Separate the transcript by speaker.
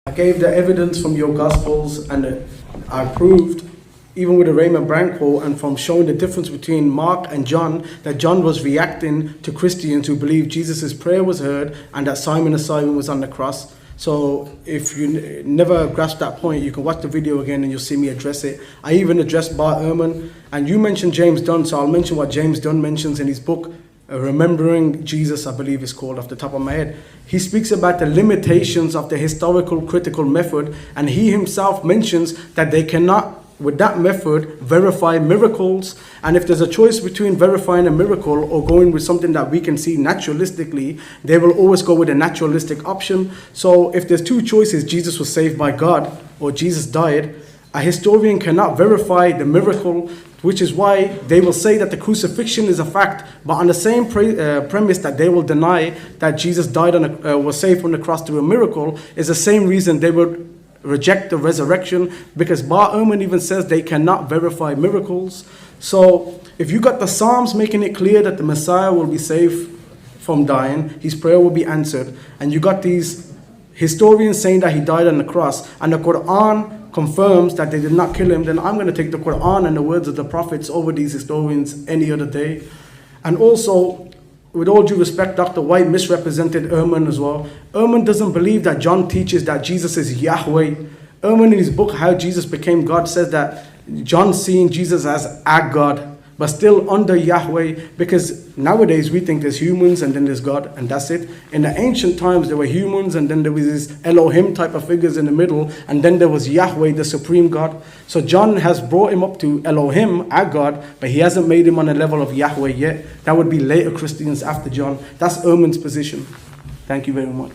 Speaker 1: I gave the evidence from your Gospels, and I proved, even with the Raymond Brand quote, and from showing the difference between Mark and John, that John was reacting to Christians who believed Jesus' prayer was heard and that Simon of Simon was on the cross. So if you never grasp that point, you can watch the video again and you'll see me address it. I even addressed Bart Ehrman, and you mentioned James Dunn, so I'll mention what James Dunn mentions in his book, Remembering Jesus, I believe it's called off the top of my head. He speaks about the limitations of the historical critical method, and he himself mentions that they cannot, with that method, verify miracles. And if there's a choice between verifying a miracle or going with something that we can see naturalistically, they will always go with a naturalistic option. So if there's two choices, Jesus was saved by God or Jesus died, a historian cannot verify the miracle, which is why they will say that the crucifixion is a fact, but on the same premise that they will deny that Jesus died was saved from the cross through a miracle, is the same reason they would reject the resurrection, because Bart Ehrman even says they cannot verify miracles. So if you got the Psalms making it clear that the Messiah will be saved from dying, his prayer will be answered, and you got these historians saying that he died on the cross, and the Quran confirms that they did not kill him, then I'm going to take the Quran and the words of the prophets over these historians any other day. And also, with all due respect, Dr. White misrepresented Ehrman as well. Ehrman doesn't believe that John teaches that Jesus is Yahweh. Ehrman, in his book, How Jesus Became God, says that John's seeing Jesus as a God, but still under Yahweh, because nowadays we think there's humans and then there's God, and that's it. In the ancient times, there were humans, and then there was these Elohim type of figures in the middle, and then there was Yahweh, the supreme God. So John has brought him up to Elohim, a God, but he hasn't made him on the level of Yahweh yet. That would be later Christians after John. That's Ehrman's position. Thank you very much.